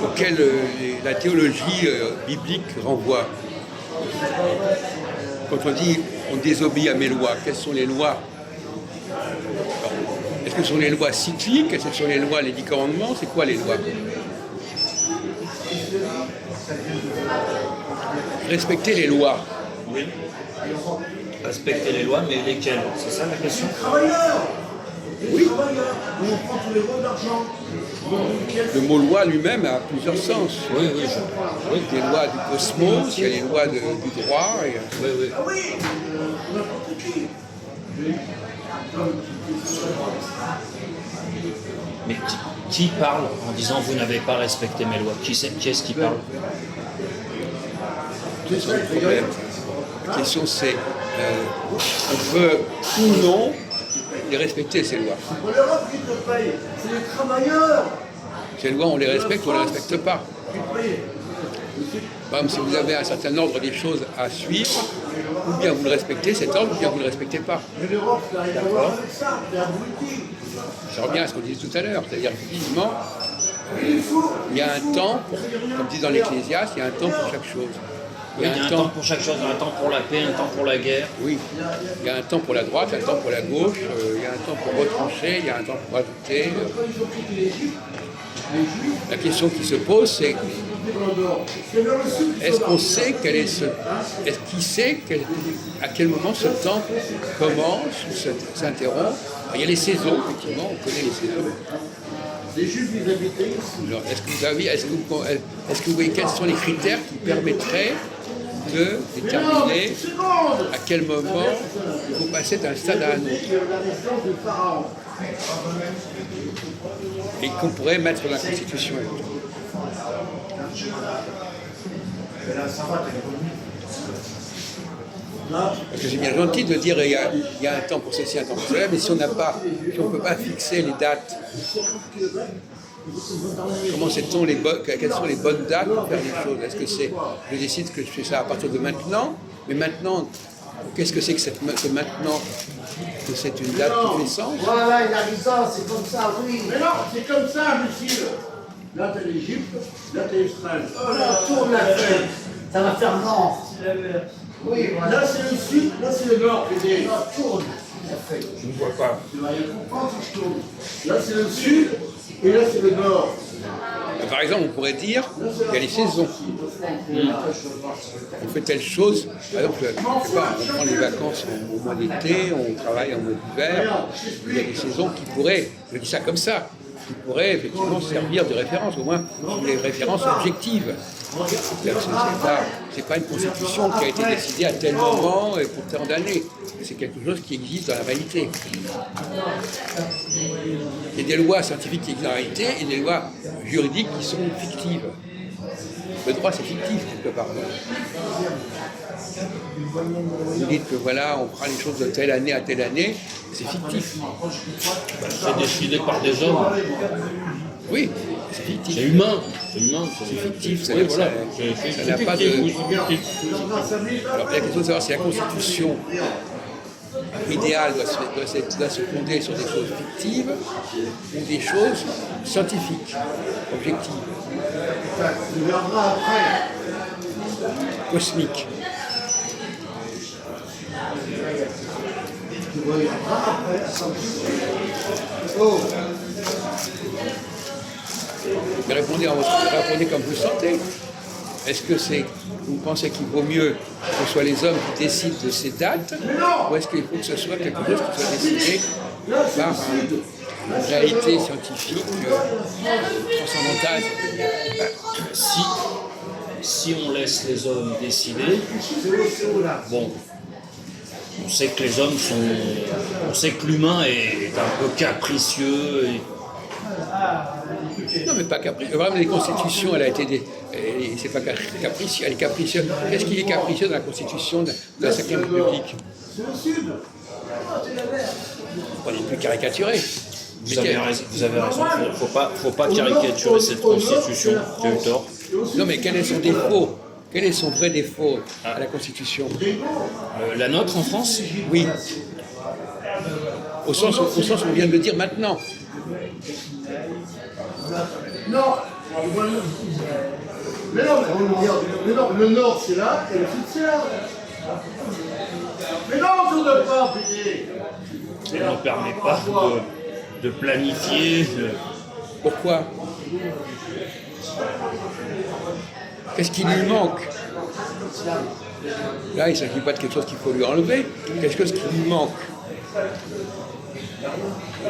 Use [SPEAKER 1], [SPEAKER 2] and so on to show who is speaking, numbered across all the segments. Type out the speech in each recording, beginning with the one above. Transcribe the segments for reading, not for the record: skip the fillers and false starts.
[SPEAKER 1] auquel la théologie biblique renvoie. Quand on dit on désobéit à mes lois, quelles sont les lois? Est-ce que ce sont les lois cycliques? Est-ce que ce sont les lois, les 10 commandements? C'est quoi les lois? Respecter les lois.
[SPEAKER 2] Oui. Respecter les lois, mais lesquelles? C'est ça la question?
[SPEAKER 1] Oui. Le mot loi lui-même a plusieurs sens.
[SPEAKER 2] Oui.
[SPEAKER 1] Il y a des lois du cosmos, il y a les lois du droit.
[SPEAKER 2] Oui. Mais qui parle en disant vous n'avez pas respecté mes lois? Qui est-ce qui parle?
[SPEAKER 1] C'est ça le problème. La question c'est on veut ou non les respecter ces lois.
[SPEAKER 3] C'est les travailleurs.
[SPEAKER 1] Ces lois on les respecte ou on ne les respecte pas. Par exemple, si vous avez un certain ordre des choses à suivre, ou bien vous le respectez cet ordre, ou bien vous ne le respectez pas. D'accord. Ça revient à ce qu'on disait tout à l'heure, c'est-à-dire qu'effectivement, il y a un temps, comme dit dans l'Ecclésiaste, il y a un temps pour chaque chose.
[SPEAKER 2] Il y a un temps pour chaque chose, un temps pour la paix, un temps pour la guerre.
[SPEAKER 1] Oui, il y a un temps pour la droite, un temps pour la gauche, il y a un temps pour retrancher, il y a un temps pour ajouter. La question qui se pose, c'est est-ce qu'on sait quel est ce... Est-ce qu'il sait à quel moment ce temps commence ou s'interrompt? Il y a les saisons, effectivement, on connaît les saisons.
[SPEAKER 3] Les Juifs, ils habitaient ici.
[SPEAKER 1] Alors, est-ce que vous voyez quels sont les critères qui permettraient de déterminer à quel moment vous passez d'un stade à un autre et qu'on pourrait mettre dans la Constitution? Parce que c'est bien gentil de dire il y a un temps pour ceci, un temps pour cela, mais si on ne peut pas fixer les dates, quelles sont les bonnes dates pour faire les choses? Est-ce que je décide que je fais ça à partir de maintenant, mais maintenant, qu'est-ce que c'est que ce maintenant? Que c'est une date qui fait sens?
[SPEAKER 3] Voilà, il a dit ça, c'est comme ça, oui. Mais non, c'est comme ça, monsieur. Là, t'as l'Égypte, là, t'as Israël. Oh là, tourne la feuille. Ça va faire nord. Oui, voilà. Là, c'est le sud, là, c'est le nord. Là, tourne la feuille.
[SPEAKER 2] Je ne vois pas.
[SPEAKER 3] Tu vas rien comprendre si je tourne. Là, c'est le sud, et là, c'est le nord.
[SPEAKER 1] Par exemple, on pourrait dire qu'il y a les saisons. On fait telle chose, par exemple, je sais pas, on prend les vacances au mois d'été, on travaille en mois d'hiver, il y a des saisons qui pourraient, je dis ça comme ça, qui pourraient effectivement servir de référence, au moins des références objectives. C'est pas une constitution qui a été décidée à tel moment et pour tant d'années. C'est quelque chose qui existe dans la réalité. Il y a des lois scientifiques qui existent dans la réalité et des lois juridiques qui sont fictives. Le droit, c'est fictif, quelque part. Vous dites que voilà, on prend les choses de telle année à telle année, c'est fictif.
[SPEAKER 2] C'est décidé par des hommes.
[SPEAKER 1] Oui, c'est fictif.
[SPEAKER 2] C'est humain.
[SPEAKER 1] C'est fictif.
[SPEAKER 2] Oui, voilà.
[SPEAKER 1] Ça n'a pas de... Alors la question de savoir si la Constitution idéale doit se fonder sur des choses fictives ou des choses scientifiques, objectives, cosmiques. Mais répondez comme vous le sentez. Est-ce que vous pensez qu'il vaut mieux que ce soit les hommes qui décident de ces dates, ou est-ce qu'il faut que ce soit quelque chose qui soit décidé par une réalité scientifique transcendantale?
[SPEAKER 2] Si on laisse les hommes décider, bon, on sait que les hommes on sait que l'humain est un peu capricieux.
[SPEAKER 1] Non, mais pas capricieux. Vraiment, les constitutions, elle a été... C'est pas capricieux, elle est capricieuse. Qu'est-ce qui est capricieux dans la constitution de la 5e République?
[SPEAKER 3] C'est le sud.
[SPEAKER 1] On n'est plus caricaturé.
[SPEAKER 2] Vous avez raison. Faut pas caricaturer cette constitution. Tu as eu tort.
[SPEAKER 1] Non, mais quel est son défaut? Quel est son vrai défaut à la Constitution?
[SPEAKER 2] La nôtre en France?
[SPEAKER 1] Oui. Au sens où on vient de le dire maintenant.
[SPEAKER 3] Non, Mais non, mais non, le nord c'est là et le sud c'est là. Mais non, on ne tourne pas, putain.
[SPEAKER 2] Ça ne permet pas de planifier.
[SPEAKER 1] Pourquoi? Qu'est-ce qui lui manque? Là, il ne s'agit pas de quelque chose qu'il faut lui enlever, quelque chose qui lui manque.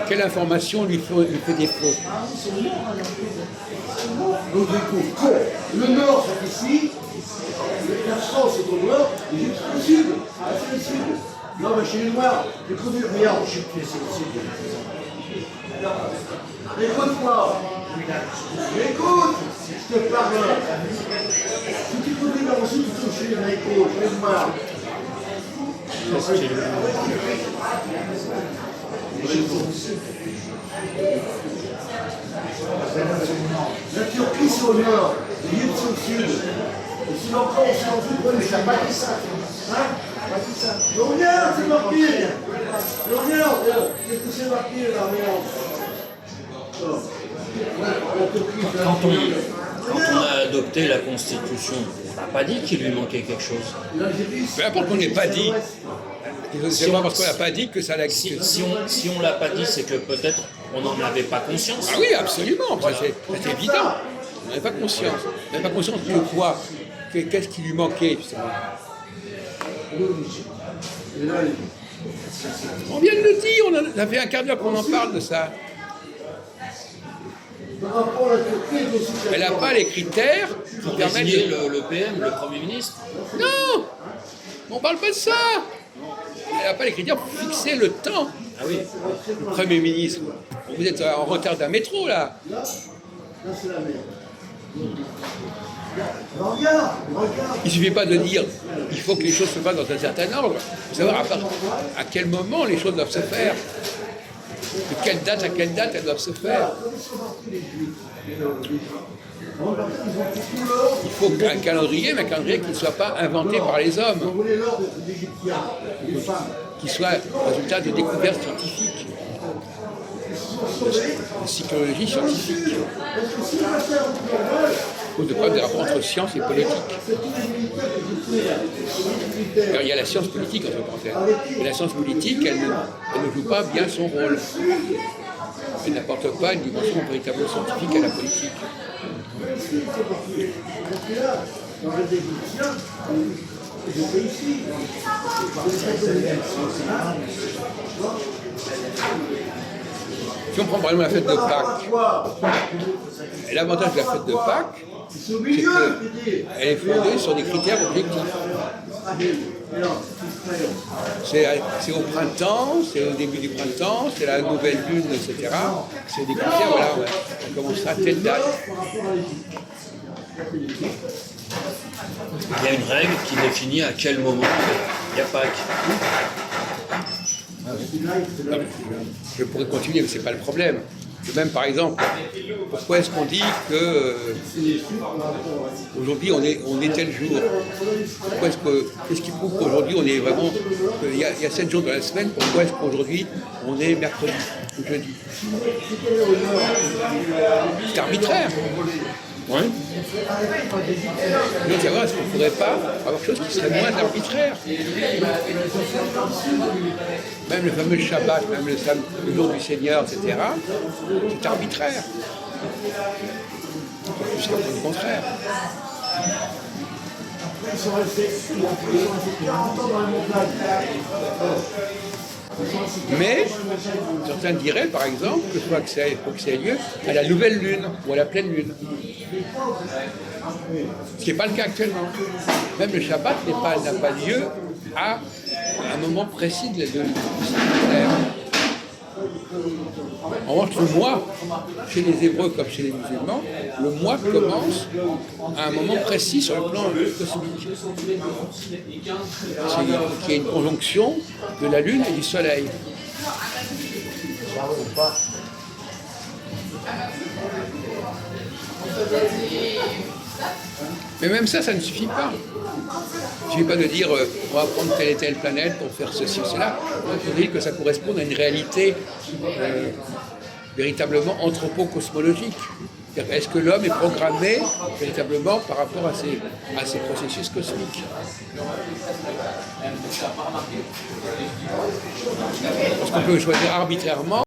[SPEAKER 1] Quelle information lui fait défaut?
[SPEAKER 3] Donc du coup, le nord c'est ici, la France c'est au nord, l'Égypte c'est au sud. Ah, c'est le sud. Non, mais chez les Noirs, j'ai connu, regarde, je sais plus, c'est le sud. Écoute-moi. Écoute, je te parle. Si tu connais là aussi, tu touches chez les Maïkos, chez les Noirs. La Turquie c'est au nord, l'Égypte c'est au sud. Et si encore c'est en sud, mais ça n'a pas dit ça. Hein? Pas dit ça. Mais regarde, c'est marqué. Mais regarde, qu'est-ce que c'est marqué là, regarde.
[SPEAKER 2] Quand on a adopté la Constitution, on n'a pas dit qu'il lui manquait quelque chose.
[SPEAKER 1] Peu importe qu'on n'ait pas dit. C'est pas parce qu'on n'a pas dit que ça l'existe.
[SPEAKER 2] Si on ne l'a pas dit, c'est que peut-être on n'en avait pas conscience.
[SPEAKER 1] Ah oui, absolument, ça, c'est évident. On n'avait pas conscience. On n'avait pas conscience de quoi? Qu'est-ce qui lui manquait, justement? On vient de le dire, ça fait un quart d'heure qu'on en parle de ça. Elle n'a pas les critères qui
[SPEAKER 2] Pour
[SPEAKER 1] permettent
[SPEAKER 2] désigner
[SPEAKER 1] de...
[SPEAKER 2] le PM, le Premier ministre.
[SPEAKER 1] Non, on ne parle pas de ça. Elle n'a pas les critères pour fixer le temps.
[SPEAKER 2] Ah oui.
[SPEAKER 1] Le Premier ministre, vous êtes en retard d'un métro, là.
[SPEAKER 3] Là, c'est la merde. Regarde.
[SPEAKER 1] Il ne suffit pas de dire il faut que les choses se fassent dans un certain ordre. Il faut savoir à quel moment les choses doivent se faire. De quelle date à quelle date elles doivent se faire. Il faut un calendrier, mais un calendrier qui ne soit pas inventé par les hommes,
[SPEAKER 3] Vous voulez l'ordre des Égyptiens, des femmes.
[SPEAKER 1] qui soit le résultat de découvertes scientifiques, de psychologie scientifique,
[SPEAKER 3] Parce que si la terre est normale,
[SPEAKER 1] cause de preuve des rapports entre science et politique.
[SPEAKER 3] c'est tous les militaires que je fais.
[SPEAKER 1] Alors, il y a la science politique, entre parenthèses. Et la science politique, elle ne joue pas bien son rôle. Elle n'apporte pas une dimension véritablement scientifique à la politique.
[SPEAKER 3] Parce que là, dans les Égyptiens, j'étais ici.
[SPEAKER 1] Si on prend par exemple la fête de Pâques, et l'avantage de la fête de Pâques,
[SPEAKER 3] C'est au milieu, je dis.
[SPEAKER 1] elle est fondée sur des critères objectifs. C'est au printemps, c'est au début du printemps, c'est la nouvelle lune, etc. C'est des critères, voilà, on commencera à telle date.
[SPEAKER 2] Il y a une règle qui définit à quel moment il y a Pâques.
[SPEAKER 1] Je pourrais continuer, mais ce n'est pas le problème. Même par exemple, pourquoi est-ce qu'on dit que aujourd'hui on est tel jour? Qu'est-ce qui prouve qu'aujourd'hui on est vraiment... Il y a 7 jours dans la semaine, pourquoi est-ce qu'aujourd'hui on est mercredi ou jeudi? C'est arbitraire.
[SPEAKER 2] Oui.
[SPEAKER 1] Donc savoir est-ce qu'on ne pourrait pas avoir quelque chose qui serait moins arbitraire. Même le fameux Shabbat, même le jour du Seigneur, etc., c'est arbitraire. Jusqu'à preuve du contraire.
[SPEAKER 3] Ils sont restés 40 ans dans la montagne.
[SPEAKER 1] Mais certains diraient, par exemple, que il faut que ça ait lieu à la nouvelle lune ou à la pleine lune. Ce qui n'est pas le cas actuellement. Même le Shabbat n'a pas lieu à un moment précis de l'année. En revanche, le mois, chez les Hébreux comme chez les musulmans, le mois commence à un moment précis sur le plan cosmique. C'est qu'il y a une conjonction de la Lune et du Soleil. Mais même ça ne suffit pas. Il ne suffit pas de dire on va prendre telle et telle planète pour faire ceci ou cela. Il faut dire que ça corresponde à une réalité véritablement anthropo-cosmologique. Est-ce que l'homme est programmé véritablement par rapport à ces processus cosmiques? Est-ce qu'on peut choisir arbitrairement